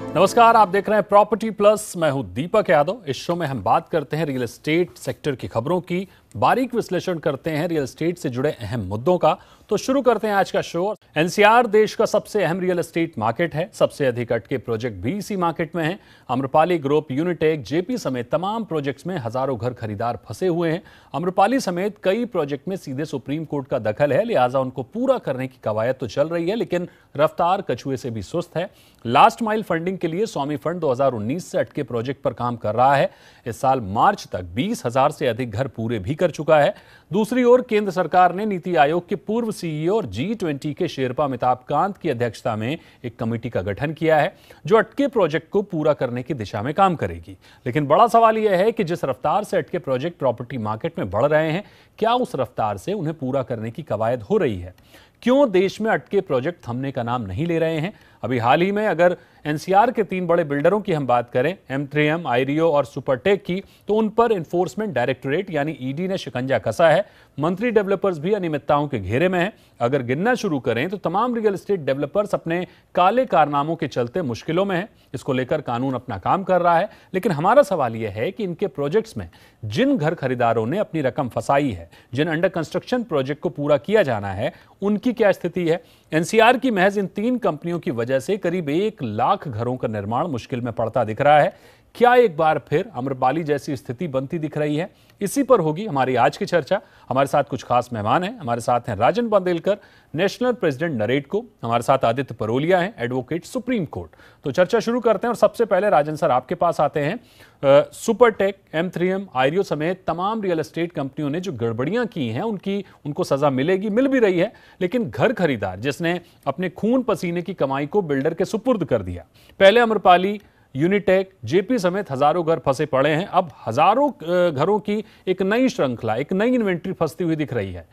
नमस्कार, आप देख रहे हैं प्रॉपर्टी प्लस। मैं हूं दीपक यादव। इस शो में हम बात करते हैं रियल एस्टेट सेक्टर की खबरों की, बारीक विश्लेषण करते हैं रियल एस्टेट से जुड़े अहम मुद्दों का। तो शुरू करते हैं आज का शो। एनसीआर देश का सबसे अहम रियल एस्टेट मार्केट है। सबसे अधिक अटके प्रोजेक्ट भी इसी मार्केट में हैं। आम्रपाली ग्रुप, यूनिटेक, जेपी समेत तमाम प्रोजेक्ट्स में हजारों घर खरीदार फंसे हुए हैं। आम्रपाली समेत कई प्रोजेक्ट में सीधे सुप्रीम कोर्ट का दखल है, लिहाजा उनको पूरा करने की कवायद तो चल रही है, लेकिन रफ्तार कछुए से भी सुस्त है। लास्ट माइल फंडिंग के लिए स्वामी फंड 2019 से अटके प्रोजेक्ट पर काम कर रहा है। इस साल मार्च तक 20,000 से अधिक घर पूरे भी कर चुका है। दूसरी ओर केंद्र सरकार ने नीति आयोग के पूर्व सीईओ और G20 के शेरपा अमिताभ कांत की अध्यक्षता में एक कमेटी का गठन किया है, जो अटके प्रोजेक्ट को पूरा करने की दिशा में काम करेगी। लेकिन बड़ा सवाल यह है कि जिस रफ्तार से अटके प्रोजेक्ट प्रॉपर्टी मार्केट में बढ़ रहे हैं, क्या उस रफ्तार से उन्हें पूरा करने की कवायद हो रही है? क्यों देश में अटके प्रोजेक्ट थमने का नाम नहीं ले रहे हैं? अभी हाल ही में अगर एनसीआर के 3 बड़े बिल्डरों की हम बात करें, M3M, आईरियो और सुपरटेक की, तो उन पर एनफोर्समेंट डायरेक्टोरेट यानी ईडी ने शिकंजा कसा है। मंत्री डेवलपर्स भी अनियमितताओं के घेरे में हैं। अगर गिनना शुरू करें तो तमाम रियल एस्टेट डेवलपर्स अपने काले कारनामों के चलते मुश्किलों में हैं। इसको लेकर कानून अपना काम कर रहा है, लेकिन हमारा सवाल यह है कि इनके प्रोजेक्ट्स में जिन घर खरीदारों ने अपनी रकम फंसाई है, जिन अंडर कंस्ट्रक्शन प्रोजेक्ट को पूरा किया जाना है, उनकी क्या स्थिति है? एनसीआर की महज इन 3 कंपनियों की वजह से करीब 1 लाख घरों का निर्माण मुश्किल में पड़ता दिख रहा है। क्या एक बार फिर आम्रपाली जैसी स्थिति बनती दिख रही है? इसी पर होगी हमारी आज की चर्चा। हमारे साथ कुछ खास मेहमान हैं। हमारे साथ हैं राजन बंदेलकर, नेशनल प्रेसिडेंट नरेटको। हमारे साथ आदित्य परोलिया हैं, एडवोकेट सुप्रीम कोर्ट। तो चर्चा शुरू करते हैं और सबसे पहले राजन सर आपके पास आते हैं। सुपरटेक, M3M, आईरियो समेत तमाम रियल एस्टेट कंपनियों ने जो गड़बड़ियां की हैं उनको सजा मिलेगी, मिल भी रही है, लेकिन घर खरीदार जिसने अपने खून पसीने की कमाई को बिल्डर के सुपुर्द कर दिया, पहले आम्रपाली, यूनिटेक, जेपी समेत हजारों घर फंसे पड़े हैं। अब हजारों घरों की एक नई श्रृंखला, एक नई इन्वेंट्री फंसती हुई दिख रही है।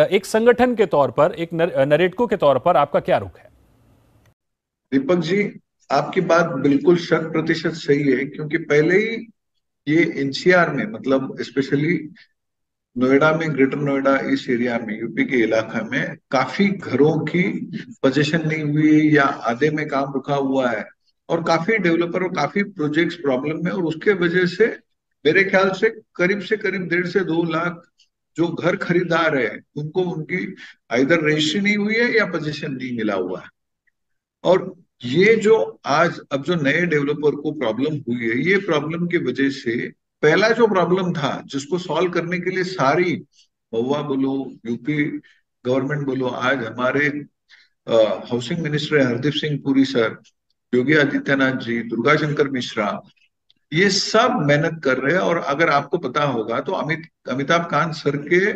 एक संगठन के तौर पर, एक नरेटको के तौर पर आपका क्या रुख है? दीपक जी, आपकी बात बिल्कुल 100% सही है, क्योंकि पहले ही ये एनसीआर में, मतलब स्पेशली नोएडा में, ग्रेटर नोएडा इस एरिया में, यूपी के इलाका में काफी घरों की पोजीशन नहीं हुई या आधे में काम रुका हुआ है, और काफी डेवलपर और काफी प्रोजेक्ट्स प्रॉब्लम में, और उसके वजह से मेरे ख्याल से करीब 1.5 से 2 लाख जो घर खरीदार है, उनको उनकी आइदर रजिस्ट्री नहीं हुई है या पोजीशन नहीं मिला हुआ है। और ये जो आज अब जो नए डेवलपर को प्रॉब्लम हुई है, ये प्रॉब्लम की वजह से पहला जो प्रॉब्लम था जिसको सॉल्व करने के लिए सारी महुआ बोलो, यूपी गवर्नमेंट बोलो, आज हमारे housing minister Hardeep Singh Puri sir, Yogi Adityanath ji, Durga Shankar Mishra, ये सब मेहनत कर रहे हैं। और अगर आपको पता होगा तो अमिताभ कांत सर के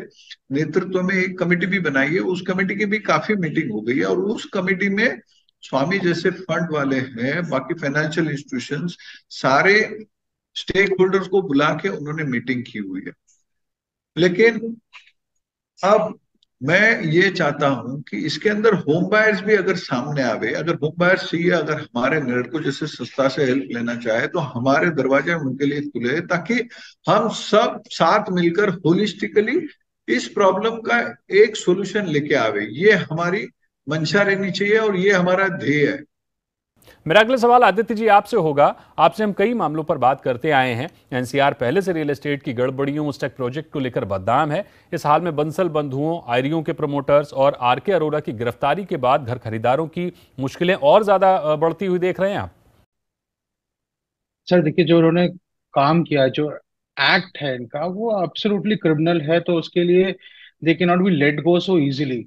नेतृत्व में एक कमेटी भी बनाई है, उस कमेटी की भी काफी मीटिंग हो गई है, और उस कमेटी में स्वामी जैसे फंड वाले हैं, बाकी फाइनेंशियल इंस्टीट्यूशंस, सारे स्टेक होल्डर्स को बुला के उन्होंने मीटिंग की हुई है। लेकिन अब मैं ये चाहता हूं कि इसके अंदर होम बायर्स भी अगर सामने आवे, अगर होम बायर्स चाहिए, अगर हमारे नरेटको जैसे संस्था से हेल्प लेना चाहे, तो हमारे दरवाजे उनके लिए खुले, ताकि हम सब साथ मिलकर होलिस्टिकली इस प्रॉब्लम का एक सॉल्यूशन लेके आवे। ये हमारी मंशा रहनी चाहिए और ये हमारा ध्येय है। मेरा अगला सवाल आदित्य जी आपसे होगा। आपसे हम कई मामलों पर बात करते आए हैं। एनसीआर पहले से रियल एस्टेट की गड़बड़ियों, स्टक प्रोजेक्ट को लेकर बदनाम है। इस हाल में बंसल बंधुओं, आईरियो के प्रमोटर्स और आरके अरोड़ा की गिरफ्तारी के बाद घर खरीदारों की मुश्किलें और ज्यादा बढ़ती हुई देख रहे हैं आप? सर देखिए, जो उन्होंने काम किया, जो एक्ट है इनका, वो एब्सोल्युटली क्रिमिनल है। तो उसके लिए they can not be let go so easily.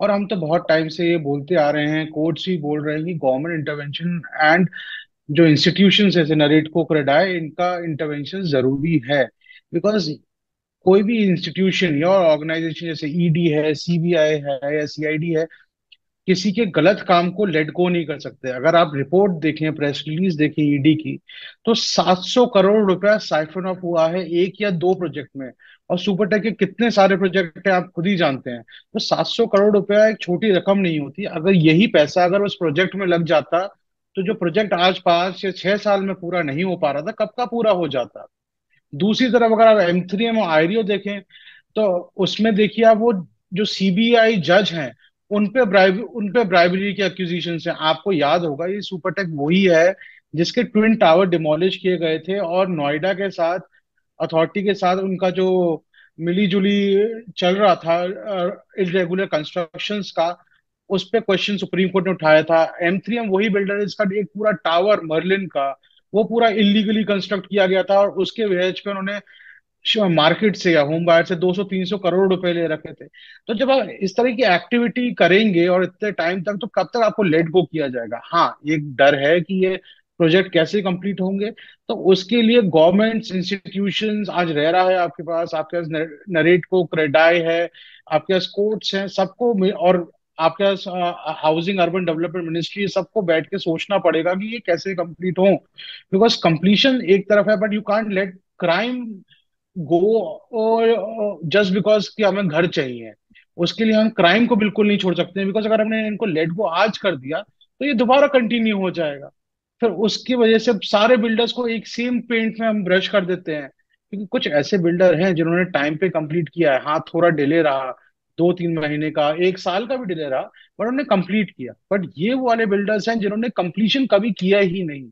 और हम तो बहुत टाइम से ये बोलते आ रहे हैं, कोर्ट्स भी बोल रहे हैं कि गवर्नमेंट इंटरवेंशन एंड जो इंस्टीट्यूशंस जैसे नरेटको, क्रेडाई, इनका इंटरवेंशन जरूरी है। बिकॉज कोई भी इंस्टीट्यूशन या ऑर्गेनाइजेशन जैसे ईडी है, सीबीआई है या सीआईडी है, किसी के गलत काम को लेट गो नहीं कर सकते। अगर आप रिपोर्ट देखें, प्रेस रिलीज देखें ईडी की, तो 700 करोड़ रुपया साइफन ऑफ हुआ है 1 या 2 प्रोजेक्ट में। और सुपरटेक के कितने सारे प्रोजेक्ट हैं आप खुद ही जानते हैं। तो 700 करोड़ रुपया एक छोटी रकम नहीं होती। अगर यही पैसा अगर उस प्रोजेक्ट में लग जाता, तो जो प्रोजेक्ट आज 5 या 6 साल में पूरा नहीं हो पा रहा था, कब का पूरा हो जाता। दूसरी तरफ अगर आप M3M और आईरियो देखें, तो उसमें देखिए आप, वो जो सीबीआई जज हैं, उन पे ब्राइबरी के एक्यूजिशन है। आपको याद होगा ये सुपरटेक वही है जिसके ट्विन टावर डिमोलिश किए गए थे, और नोएडा के साथ अथॉरिटी के साथ उनका जो मिली जुली चल रहा था इरेगुलर कंस्ट्रक्शंस का, उस पे क्वेश्चन सुप्रीम कोर्ट ने उठाया था। M3M वही बिल्डर है जिसका एक पूरा टावर मर्लिन का वो पूरा इलीगली कंस्ट्रक्ट किया गया था, और उसके वेज पे उन्होंने मार्केट से या होम बायर से 200-300 करोड़ रुपए ले रखे थे। तो जब आप इस तरह की एक्टिविटी करेंगे और इतने टाइम तक, तो कब तक आपको लेट गो किया जाएगा? हाँ, ये डर है कि ये प्रोजेक्ट कैसे कंप्लीट होंगे। तो उसके लिए गवर्नमेंट्स, इंस्टीट्यूशंस, आज रेरा है आपके पास नरेटको, क्रेडाई है, आपके पास कोर्ट्स हैं, और आपके पास हाउसिंग अर्बन डेवलपमेंट मिनिस्ट्री, सबको बैठ के सोचना पड़ेगा कि ये कैसे कंप्लीट हो। बिकॉज कंप्लीशन एक तरफ है, but you can't let crime go, और जस्ट बिकॉज कि हमें घर चाहिए, उसके लिए हम क्राइम को बिल्कुल नहीं छोड़ सकते, बिकॉज अगर हमने इनको लेट गो आज कर दिया तो ये दोबारा कंटिन्यू हो जाएगा। फिर उसकी वजह से सारे बिल्डर्स को एक सेम पेंट में हम ब्रश कर देते हैं, क्योंकि कुछ ऐसे बिल्डर हैं जिन्होंने टाइम पे कंप्लीट किया है। हाँ, थोड़ा डिले रहा, 2-3 महीने का, 1 साल का भी डिले रहा, पर उन्होंने कंप्लीट किया। बट ये वो वाले बिल्डर्स हैं जिन्होंने कंप्लीशन कभी किया ही नहीं।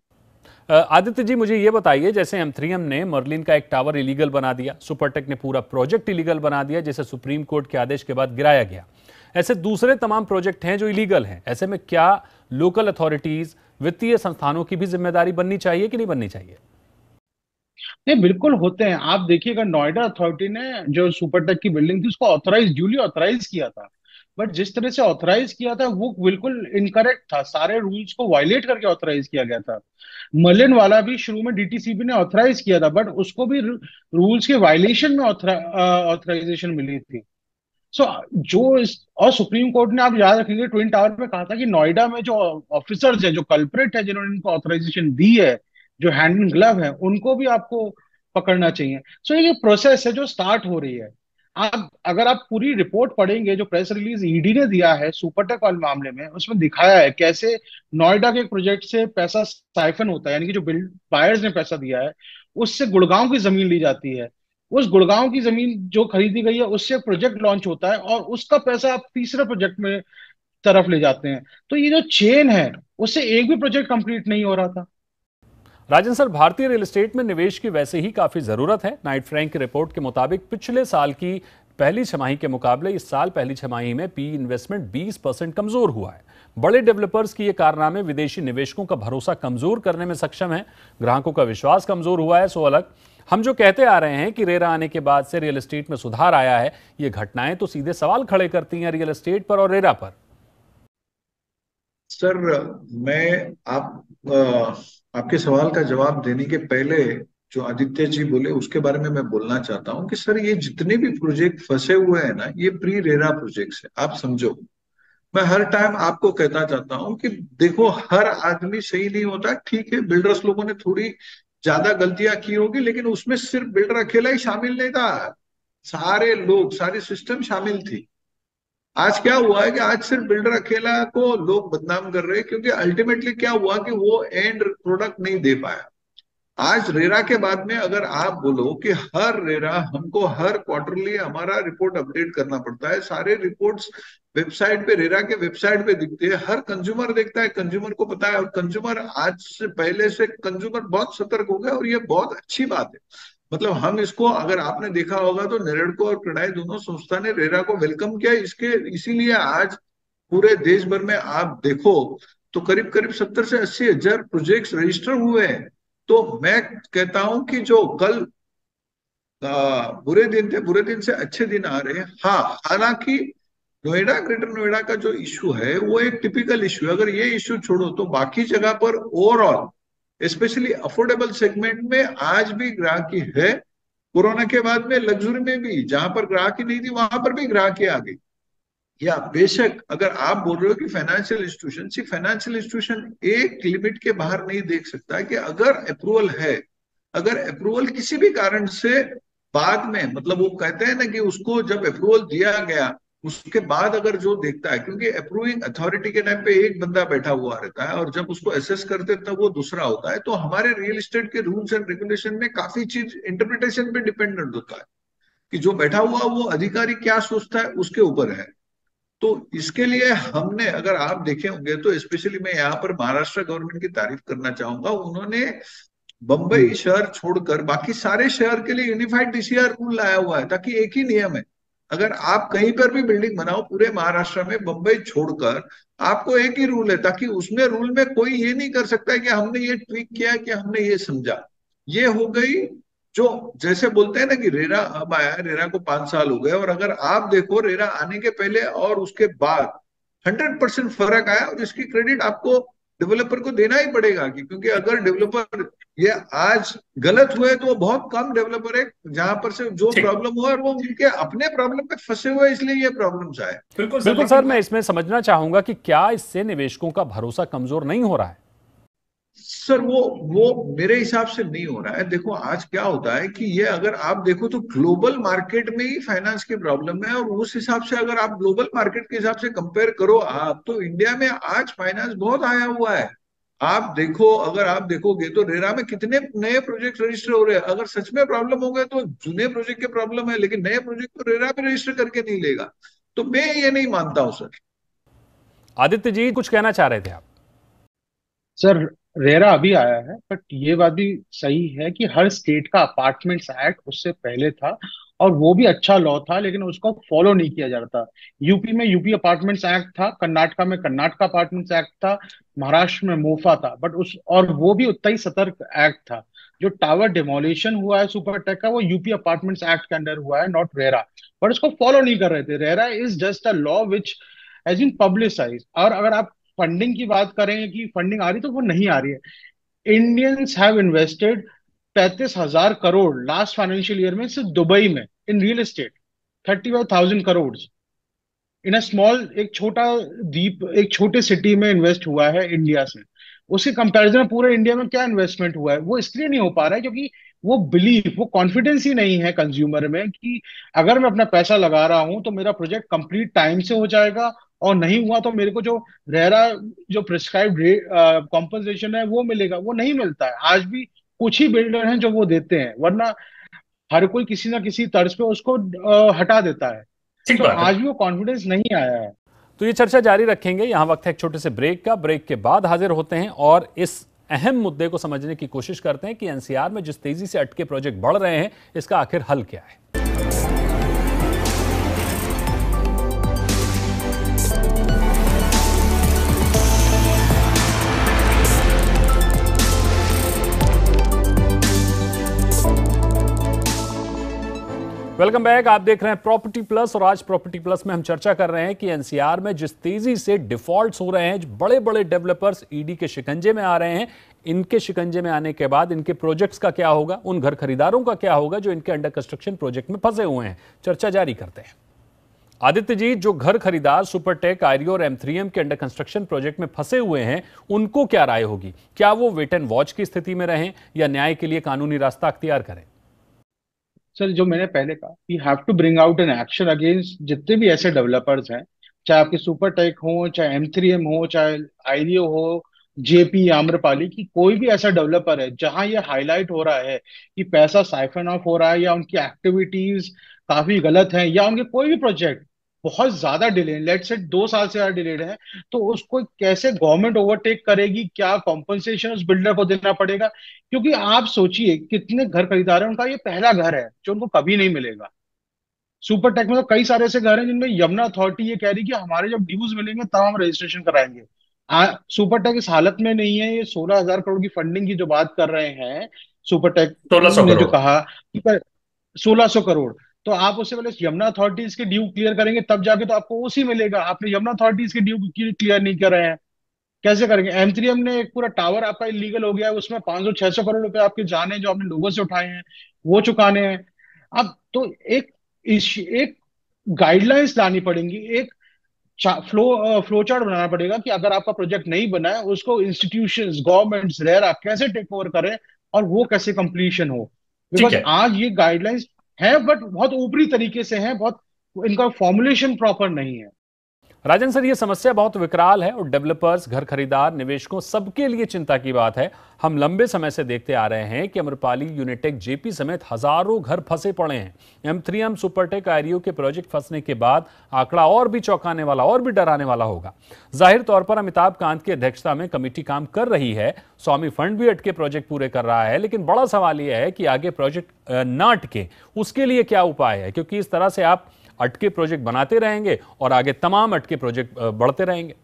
आदित्य जी, मुझे ये बताइए, जैसे M3M ने मर्लिन का एक टावर इलीगल बना दिया, सुपरटेक ने पूरा प्रोजेक्ट इलीगल बना दिया, जिसे सुप्रीम कोर्ट के आदेश के बाद गिराया गया। ऐसे दूसरे तमाम प्रोजेक्ट हैं जो इलीगल हैं। ऐसे में क्या लोकल अथॉरिटीज, वित्तीय संस्थानों की भी जिम्मेदारी बननी चाहिए कि नहीं बननी चाहिए? नहीं, बिल्कुल होते हैं। आप देखिएगा, नोएडा अथॉरिटी ने जो सुपरटेक की बिल्डिंग थी उसको ड्यूली ऑथराइज किया था, बट जिस तरह से ऑथराइज किया था वो बिल्कुल इनकरेक्ट था, सारे रूल्स को वायलेट करके ऑथराइज किया गया था। मलिन वाला भी शुरू में डीटीसीपी ने ऑथराइज किया था, बट उसको भी रूल्स के वायलेशन में ऑथराइजेशन मिली थी। सो और सुप्रीम कोर्ट ने, आप याद रखेंगे, ट्विन टावर में कहा था कि नोएडा में जो ऑफिसर्स है, जो कल्प्रेट है, जिन्होंने इनको ऑथराइजेशन दी है, जो हैंड इन ग्लव है, उनको भी आपको पकड़ना चाहिए। सो ये प्रोसेस है जो स्टार्ट हो रही है। आप अगर आप पूरी रिपोर्ट पढ़ेंगे, जो प्रेस रिलीज ईडी ने दिया है सुपरटेक वाले मामले में, उसमें दिखाया है कैसे नोएडा के प्रोजेक्ट से पैसा साइफन होता है, यानी कि जो बिल्ड बायर्स ने पैसा दिया है उससे गुड़गांव की जमीन ली जाती है। उस गुड़गांव की जमीन जो खरीदी गई है उससे प्रोजेक्ट लॉन्च होता है, और उसका पैसा आप तीसरे प्रोजेक्ट में तरफ ले जाते हैं। तो ये जो चेन है, उससे एक भी प्रोजेक्ट कंप्लीट नहीं हो रहा था। राजन सर, भारतीय रियल एस्टेट में निवेश की वैसे ही काफी जरूरत है। नाइट फ्रैंक की रिपोर्ट के मुताबिक पिछले साल की पहली छमाही के मुकाबले इस साल पहली छमाही में पी इन्वेस्टमेंट 20% कमजोर हुआ है। बड़े डेवलपर्स की ये कारनामे विदेशी निवेशकों का भरोसा कमजोर करने में सक्षम है। ग्राहकों का विश्वास कमजोर हुआ है, सो अलग। हम जो कहते आ रहे हैं कि रेरा आने के बाद से रियल एस्टेट में सुधार आया है, ये घटनाएं तो सीधे सवाल खड़े करती हैं रियल एस्टेट पर और रेरा पर। सर, मैं आपके सवाल का जवाब देने के पहले जो आदित्य जी बोले उसके बारे में मैं बोलना चाहता हूँ कि सर, ये जितने भी प्रोजेक्ट फंसे हुए हैं ना, ये प्री रेरा प्रोजेक्ट्स है, आप समझो। मैं हर टाइम आपको कहता चाहता हूँ कि देखो, हर आदमी सही नहीं होता। ठीक है, बिल्डर्स लोगों ने थोड़ी ज्यादा गलतियां की होगी, लेकिन उसमें सिर्फ बिल्डर अकेला ही शामिल नहीं था, सारे लोग, सारी सिस्टम शामिल थी। आज क्या हुआ है कि आज सिर्फ बिल्डर अकेला को लोग बदनाम कर रहे हैं, क्योंकि अल्टीमेटली क्या हुआ कि वो एंड प्रोडक्ट नहीं दे पाया। आज रेरा के बाद में अगर आप बोलो कि हर रेरा हमको हर क्वार्टरली हमारा रिपोर्ट अपडेट करना पड़ता है, सारे रिपोर्ट्स वेबसाइट पे, रेरा के वेबसाइट पे दिखते हैं, हर कंज्यूमर देखता है, कंज्यूमर को पता है। और कंज्यूमर आज से पहले से कंज्यूमर बहुत सतर्क हो गया, और ये बहुत अच्छी बात है। मतलब हम इसको, अगर आपने देखा होगा तो नेरेडको और क्रेडाई दोनों संस्था ने रेरा को वेलकम किया, इसके इसीलिए आज पूरे देश भर में आप देखो तो करीब करीब 70 से 80 हजार प्रोजेक्ट्स रजिस्टर हुए हैं। तो मैं कहता हूं कि जो कल बुरे दिन थे, बुरे दिन से अच्छे दिन आ रहे हैं। हाँ, हालांकि नोएडा, ग्रेटर नोएडा का जो इश्यू है वो एक टिपिकल इश्यू है। अगर ये इश्यू छोड़ो तो बाकी जगह पर ओवरऑल, स्पेशली अफोर्डेबल सेगमेंट में आज भी ग्राहकी है। कोरोना के बाद में लग्जरी में भी जहां पर ग्राहकी नहीं थी वहां पर भी ग्राहकी आ गई। या बेशक अगर आप बोल रहे हो कि फाइनेंशियल इंस्टीट्यूशन, सी फाइनेंशियल इंस्टीट्यूशन एक लिमिट के बाहर नहीं देख सकता कि अगर अप्रूवल है, अगर अप्रूवल किसी भी कारण से बाद में, मतलब वो कहते हैं ना कि उसको जब अप्रूवल दिया गया उसके बाद अगर जो देखता है, क्योंकि अप्रूविंग अथॉरिटी के टाइम पे एक बंदा बैठा हुआ रहता है और जब उसको असेस करते तब वो दूसरा होता है। तो हमारे रियल एस्टेट के रूल्स एंड रेगुलेशन में काफी चीज इंटरप्रिटेशन पे डिपेंडेंट होता है कि जो बैठा हुआ वो अधिकारी क्या सोचता है उसके ऊपर है। तो इसके लिए हमने, अगर आप देखे होंगे तो स्पेशली मैं यहाँ पर महाराष्ट्र गवर्नमेंट की तारीफ करना चाहूंगा। उन्होंने बंबई हम्म। शहर छोड़कर बाकी सारे शहर के लिए यूनिफाइड डीसीआर रूल लाया हुआ है, ताकि एक ही नियम है। अगर आप कहीं पर भी बिल्डिंग बनाओ पूरे महाराष्ट्र में, बंबई छोड़कर, आपको एक ही रूल है, ताकि उसमें रूल में कोई ये नहीं कर सकता है कि हमने ये ट्वीक किया, कि हमने ये समझा। ये हो गई जो, जैसे बोलते हैं ना कि रेरा अब आया, रेरा को 5 साल हो गए, और अगर आप देखो रेरा आने के पहले और उसके बाद 100% फर्क आया, और इसकी क्रेडिट आपको डेवलपर को देना ही पड़ेगा। क्योंकि अगर डेवलपर ये आज गलत हुए तो बहुत कम डेवलपर है जहां पर से जो ठीक। प्रॉब्लम हुआ, और वो उनके अपने प्रॉब्लम में फंसे हुए, इसलिए ये प्रॉब्लम्स आए। बिल्कुल सर, बिल्कुल सर, मैं इसमें समझना चाहूंगा कि क्या इससे निवेशकों का भरोसा कमजोर नहीं हो रहा है? सर वो मेरे हिसाब से नहीं हो रहा है। देखो आज क्या होता है कि ये, अगर आप देखो तो ग्लोबल मार्केट में ही फाइनेंस की प्रॉब्लम है, और उस हिसाब से अगर आप ग्लोबल मार्केट के हिसाब से कंपेयर करो आप, तो इंडिया में आज फाइनेंस बहुत आया हुआ है। आप देखो, अगर आप देखोगे तो रेरा में कितने नए प्रोजेक्ट रजिस्टर हो रहे हैं। अगर सच में प्रॉब्लम हो गए तो जूने प्रोजेक्ट के प्रॉब्लम है, लेकिन नए प्रोजेक्ट तो रेरा भी रजिस्टर करके नहीं लेगा। तो मैं ये नहीं मानता हूं सर। आदित्य जी, कुछ कहना चाह रहे थे आप? सर, रेरा अभी आया है, बट ये बात भी सही है कि हर स्टेट का अपार्टमेंट्स एक्ट उससे पहले था, और वो भी अच्छा लॉ था, लेकिन उसको फॉलो नहीं किया जा रहा था। यूपी में यूपी अपार्टमेंट्स एक्ट था, कर्नाटका में कर्नाटका अपार्टमेंट्स एक्ट था, महाराष्ट्र में मोफा था, बट उस और वो भी उतना ही सतर्क एक्ट था। जो टावर डिमोलिशन हुआ है सुपर टेक का, वो यूपी अपार्टमेंट्स एक्ट के अंडर हुआ है, नॉट रेरा। बट उसको फॉलो नहीं कर रहे थे। RERA is just a law which has been publicise. और अगर आप फंडिंग की बात करें कि फंडिंग आ रही, तो वो नहीं आ रही है। Indians have invested 35,000 crore last financial year में सिर्फ दुबई में in real estate. 35,000 crore in a small, एक छोटा द्वीप, एक छोटे सिटी में इन्वेस्ट हुआ है इंडिया से। उसके कंपैरिजन में पूरे इंडिया में क्या इन्वेस्टमेंट हुआ है? वो इसलिए नहीं हो पा रहा है क्योंकि वो बिलीफ, वो कॉन्फिडेंस ही नहीं है कंज्यूमर में कि अगर मैं अपना पैसा लगा रहा हूं तो मेरा प्रोजेक्ट कंप्लीट टाइम से हो जाएगा, और नहीं हुआ तो मेरे को जो रेरा जो प्रिस्क्राइब्ड कॉम्पनसेशन है वो मिलेगा। वो नहीं मिलता है आज भी। कुछ ही बिल्डर हैं जो वो देते हैं, वरना हर कोई किसी ना किसी तर्ज पे उसको हटा देता है। ठीक तो बात है। आज भी वो कॉन्फिडेंस नहीं आया है। तो ये चर्चा जारी रखेंगे। यहां वक्त है एक छोटे से ब्रेक का। ब्रेक के बाद हाजिर होते हैं और इस अहम मुद्दे को समझने की कोशिश करते हैं कि एनसीआर में जिस तेजी से अटके प्रोजेक्ट बढ़ रहे हैं, इसका आखिर हल क्या है। Welcome back. आप देख रहे हैं प्रॉपर्टी प्लस, और आज प्रॉपर्टी प्लस में हम चर्चा कर रहे हैं कि एनसीआर में जिस तेजी से डिफॉल्ट्स हो रहे हैं, जो बड़े बड़े डेवलपर्स ईडी के शिकंजे में आ रहे हैं, इनके शिकंजे में आने के बाद इनके प्रोजेक्ट्स का क्या होगा, उन घर खरीदारों का क्या होगा जो इनके अंडर कंस्ट्रक्शन प्रोजेक्ट में फंसे हुए हैं। चर्चा जारी करते हैं। आदित्य जी, जो घर खरीदार सुपरटेक, आयरियो और M3M के अंडर कंस्ट्रक्शन प्रोजेक्ट में फंसे हुए हैं, उनको क्या राय होगी? क्या वो वेट एंड वॉच की स्थिति में रहें या न्याय के लिए कानूनी रास्ता अख्तियार करें? सर, जो मैंने पहले कहा, we have to bring out an action against जितने भी ऐसे डेवलपर्स हैं, चाहे आपके सुपरटेक हो, चाहे M3M हो, चाहे आईरियो हो, जेपी, आम्रपाली की, कोई भी ऐसा डेवलपर है जहां ये हाईलाइट हो रहा है कि पैसा साइफन ऑफ हो रहा है, या उनकी एक्टिविटीज काफी गलत है, या उनके कोई भी प्रोजेक्ट बहुत ज्यादा डिले, लेट से 2 साल से ज्यादा डिलेड है, तो उसको कैसे गवर्नमेंट ओवरटेक करेगी? क्या कॉम्पनसेशन उस बिल्डर को देना पड़ेगा? क्योंकि आप सोचिए कितने घर खरीदार हैं, उनका ये पहला घर है जो उनको कभी नहीं मिलेगा। सुपर टेक में तो कई सारे ऐसे घर हैं जिनमें यमुना अथॉरिटी ये कह रही है कि हमारे जब ड्यूज मिलेंगे तब हम रजिस्ट्रेशन कराएंगे। सुपर टेक इस हालत में नहीं है। ये 16,000 करोड़ की फंडिंग की जो बात कर रहे हैं, सुपर टेक 1600 ने जो करोड़ कहा कि 1,600 करोड़, तो आप उससे पहले यमुना अथॉरिटीज के ड्यू क्लियर करेंगे तब जाके तो आपको उसी मिलेगा। आपने यमुना अथॉरिटीज के ड्यू क्लियर नहीं कर रहे हैं, कैसे करेंगे? M3M ने एक पूरा टावर आपका इलीगल हो गया है, उसमें 500-600 करोड़ रुपए आपके जाने जो आपने लोगों से उठाए हैं वो चुकाने हैं। अब तो एक गाइडलाइंस लानी पड़ेंगी, एक फ्लो चार्ट बनाना पड़ेगा कि अगर आपका प्रोजेक्ट नहीं बना है उसको इंस्टीट्यूशंस, गवर्नमेंट्स, रेरा कैसे टेक ओवर करें, और वो कैसे कंप्लीशन हो। ठीक बिकॉज है। आज ये गाइडलाइंस है, बट बहुत ऊपरी तरीके से है, बहुत, इनका फॉर्मुलेशन प्रॉपर नहीं है। राजन सर, ये समस्या बहुत विकराल है और डेवलपर्स, घर खरीदार, निवेशकों सबके लिए चिंता की बात है। हम लंबे समय से देखते आ रहे हैं कि अम्रपाली, यूनिटेक, जेपी समेत हजारों घर फंसे पड़े हैं। M3M, सुपरटेक, आईरियो के प्रोजेक्ट फंसने के बाद आंकड़ा और भी चौंकाने वाला, और भी डराने वाला होगा। जाहिर तौर पर अमिताभ कांत की अध्यक्षता में कमेटी काम कर रही है, स्वामी फंड भी अटके प्रोजेक्ट पूरे कर रहा है, लेकिन बड़ा सवाल यह है कि आगे प्रोजेक्ट ना अटके उसके लिए क्या उपाय है, क्योंकि इस तरह से आप अटके प्रोजेक्ट बनाते रहेंगे और आगे तमाम अटके प्रोजेक्ट बढ़ते रहेंगे।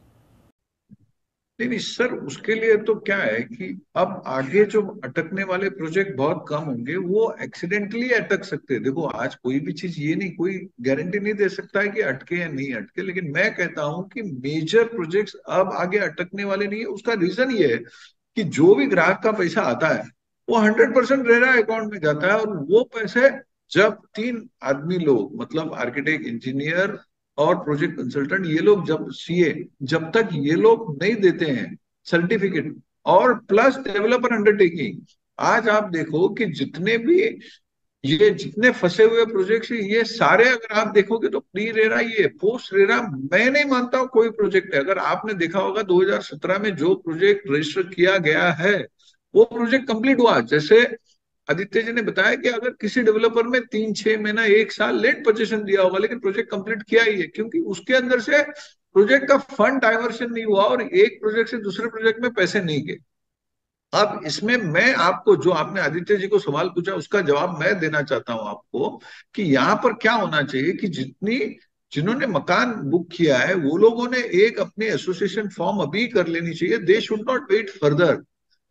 नहीं नहीं सर, उसके लिए तो क्या है कि अब आगे जो अटकने वाले प्रोजेक्ट बहुत कम होंगे, वो एक्सीडेंटली अटक सकते हैं। देखो, आज कोई भी चीज ये नहीं, कोई गारंटी नहीं दे सकता है कि अटके या नहीं अटके, लेकिन मैं कहता हूं कि मेजर प्रोजेक्ट्स अब आगे अटकने वाले नहीं है। उसका रीजन ये है कि जो भी ग्राहक का पैसा आता है वो 100% रेरा अकाउंट में जाता है, और वो पैसे जब 3 आदमी लोग, मतलब आर्किटेक्ट, इंजीनियर और प्रोजेक्ट कंसल्टेंट, ये लोग जब सीए, जब तक ये लोग नहीं देते हैं सर्टिफिकेट, और प्लस डेवलपर अंडरटेकिंग, आज आप देखो कि जितने फंसे हुए प्रोजेक्ट, ये सारे अगर आप देखोगे तो प्री रेरा, ये पोस्ट रेरा, मैं नहीं मानता हूं कोई प्रोजेक्ट है। अगर आपने देखा होगा 2017 में जो प्रोजेक्ट रजिस्टर किया गया है वो प्रोजेक्ट कंप्लीट हुआ। जैसे आदित्य जी ने बताया कि अगर किसी डेवलपर में 3-6 महीना 1 साल लेट पोजीशन दिया होगा, लेकिन प्रोजेक्ट कंप्लीट किया ही है, क्योंकि उसके अंदर से प्रोजेक्ट का फंड डाइवर्शन नहीं हुआ और एक प्रोजेक्ट से दूसरे प्रोजेक्ट में पैसे नहीं गए। अब इसमें मैं आपको, जो आपने आदित्य जी को सवाल पूछा, उसका जवाब मैं देना चाहता हूं आपको कि यहाँ पर क्या होना चाहिए कि जिन्होंने मकान बुक किया है वो लोगों ने एक अपनी एसोसिएशन फॉर्म अभी कर लेनी चाहिए। They should not wait further.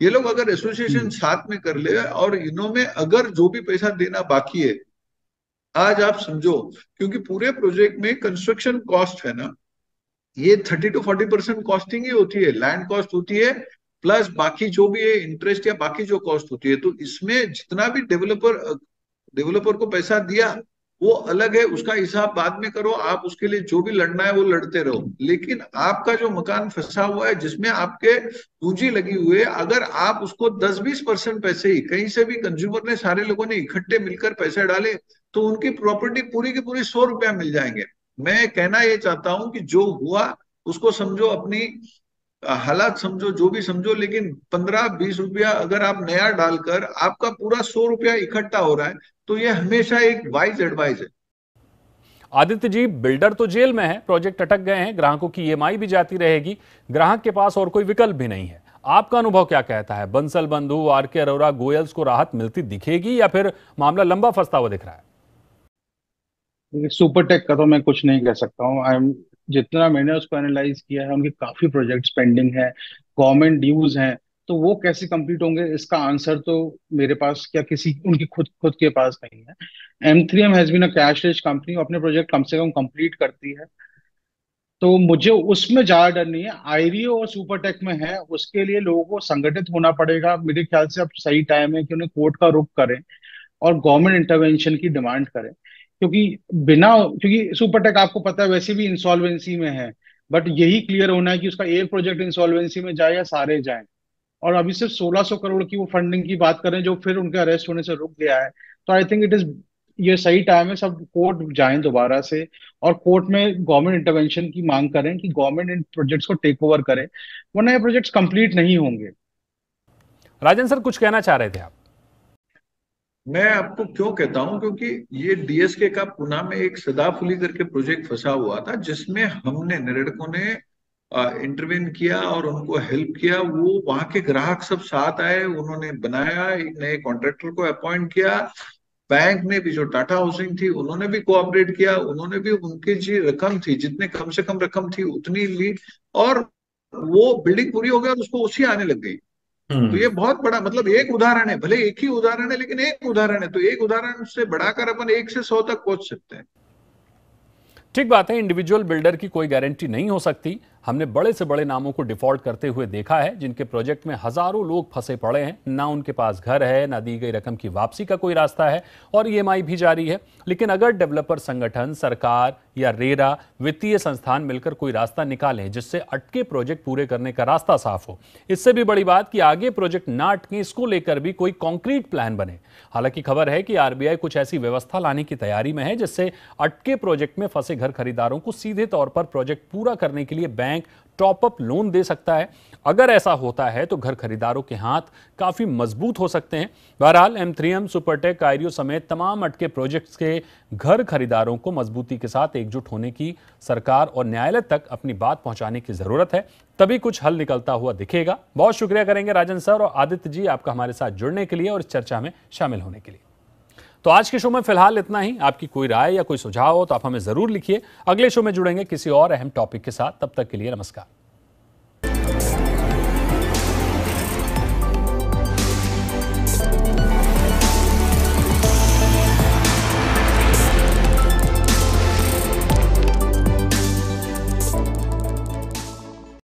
ये लोग अगर एसोसिएशन साथ में कर ले, और इन्होंने अगर जो भी पैसा देना बाकी है, आज आप समझो, क्योंकि पूरे प्रोजेक्ट में कंस्ट्रक्शन कॉस्ट है ना, ये 30 to 40% कॉस्टिंग ही होती है, लैंड कॉस्ट होती है, प्लस बाकी जो भी है इंटरेस्ट या बाकी जो कॉस्ट होती है। तो इसमें जितना भी डेवलपर को पैसा दिया वो अलग है, उसका हिसाब बाद में करो, आप उसके लिए जो भी लड़ना है वो लड़ते रहो। लेकिन आपका जो मकान फंसा हुआ है, जिसमें आपके पूंजी लगी हुई है, अगर आप उसको 10-20% पैसे ही कहीं से भी कंज्यूमर ने, सारे लोगों ने इकट्ठे मिलकर पैसे डाले, तो उनकी प्रॉपर्टी पूरी की पूरी 100 रुपया मिल जाएंगे। मैं कहना ये चाहता हूं कि जो हुआ उसको समझो, अपनी हालात समझो, जो भी समझो, लेकिन 15-20 रुपया अगर आप नया डालकर आपका पूरा 100 रुपया इकट्ठा हो रहा है, तो ये हमेशा एक वाइज एडवाइस है। आदित्य जी, बिल्डर तो जेल में है, प्रोजेक्ट अटक गए हैं, ग्राहकों की ईएमआई भी जाती रहेगी, ग्राहक के पास और कोई विकल्प भी नहीं है। आपका अनुभव क्या कहता है? बंसल बंधु, आरके अरोरा, गोयल्स को राहत मिलती दिखेगी या फिर मामला लंबा फंसता हुआ दिख रहा है? सुपरटेक का तो मैं कुछ नहीं कह सकता हूँ। आई एम, जितना मैंने उसको एनालाइज किया है, उनके काफी प्रोजेक्ट्स पेंडिंग है, गवर्नमेंट ड्यूज हैं, तो वो कैसे कंप्लीट होंगे इसका आंसर तो मेरे पास क्या, किसी उनकी खुद खुद के पास नहीं है। M3M has been a cash rich company, अपने प्रोजेक्ट कम से कम कंप्लीट करती है, तो मुझे उसमें ज्यादा डर नहीं है। आईरियो और सुपरटेक में है, उसके लिए लोगों को संगठित होना पड़ेगा। मेरे ख्याल से अब सही टाइम है कि उन्हें कोर्ट का रुख करें और गवर्नमेंट इंटरवेंशन की डिमांड करें, क्योंकि सुपरटेक आपको पता है वैसे भी इंसॉल्वेंसी में है, बट यही क्लियर होना है कि उसका एक प्रोजेक्ट इंसॉल्वेंसी में जाए या सारे जाएं। और अभी सिर्फ 1600 करोड़ की वो फंडिंग की बात करें जो फिर उनके अरेस्ट होने से रुक गया है। तो आई थिंक ये सही टाइम है सब कोर्ट जाएं दोबारा से, और कोर्ट में गवर्नमेंट इंटरवेंशन की मांग करें कि गवर्नमेंट इन प्रोजेक्ट्स को टेक ओवर करे, वरना ये प्रोजेक्ट्स कंप्लीट नहीं होंगे। राजन सर, कुछ कहना चाह रहे थे आप? मैं आपको क्यों कहता हूं, क्योंकि ये डीएसके का पुणे में एक सदाफुली करके प्रोजेक्ट फंसा हुआ था, जिसमें हमने निरेडको ने इंटरवेन किया और उनको हेल्प किया। वो वहां के ग्राहक सब साथ आए, उन्होंने बनाया, एक नए कॉन्ट्रैक्टर को अपॉइंट किया। बैंक ने भी, जो टाटा हाउसिंग थी, उन्होंने भी कोऑपरेट किया, उन्होंने भी उनकी जी रकम थी, जितने कम से कम रकम थी उतनी ली, और वो बिल्डिंग पूरी हो गई और उसको उसी आने लग गई। तो ये बहुत बड़ा, मतलब एक उदाहरण है, भले एक ही उदाहरण है, लेकिन एक उदाहरण है, तो एक उदाहरण से बढ़ाकर अपन 1 से 100 तक पहुंच सकते हैं। ठीक बात है, इंडिविजुअल बिल्डर की कोई गारंटी नहीं हो सकती। हमने बड़े से बड़े नामों को डिफॉल्ट करते हुए देखा है, जिनके प्रोजेक्ट में हजारों लोग फंसे पड़े हैं, ना उनके पास घर है, ना दी गई रकम की वापसी का कोई रास्ता है और ईएमआई भी जारी है। लेकिन अगर डेवलपर संगठन, सरकार या रेरा, वित्तीय संस्थान मिलकर कोई रास्ता निकालें जिससे अटके प्रोजेक्ट पूरे करने का रास्ता साफ हो, इससे भी बड़ी बात कि आगे प्रोजेक्ट ना अटके, इसको लेकर भी कोई कॉन्क्रीट प्लान बने। हालांकि खबर है कि आरबीआई कुछ ऐसी व्यवस्था लाने की तैयारी में है जिससे अटके प्रोजेक्ट में फंसे घर खरीदारों को सीधे तौर पर प्रोजेक्ट पूरा करने के लिए बैंक टॉप अप लोन दे सकता है। अगर ऐसा होता है तो घर खरीदारों के हाथ काफी मजबूत हो सकते हैं। बहरहाल M3M, सुपरटेक, कायरियो समेत तमाम अटके प्रोजेक्ट्स के घर खरीदारों को मजबूती के साथ एकजुट होने की सरकार और न्यायालय तक अपनी बात पहुंचाने की जरूरत है, तभी कुछ हल निकलता हुआ दिखेगा। बहुत शुक्रिया करेंगे राजन सर और आदित्य जी आपका हमारे साथ जुड़ने के लिए और इस चर्चा में शामिल होने के लिए। तो आज के शो में फिलहाल इतना ही। आपकी कोई राय या कोई सुझाव हो तो आप हमें जरूर लिखिए। अगले शो में जुड़ेंगे किसी और अहम टॉपिक के साथ। तब तक के लिए नमस्कार।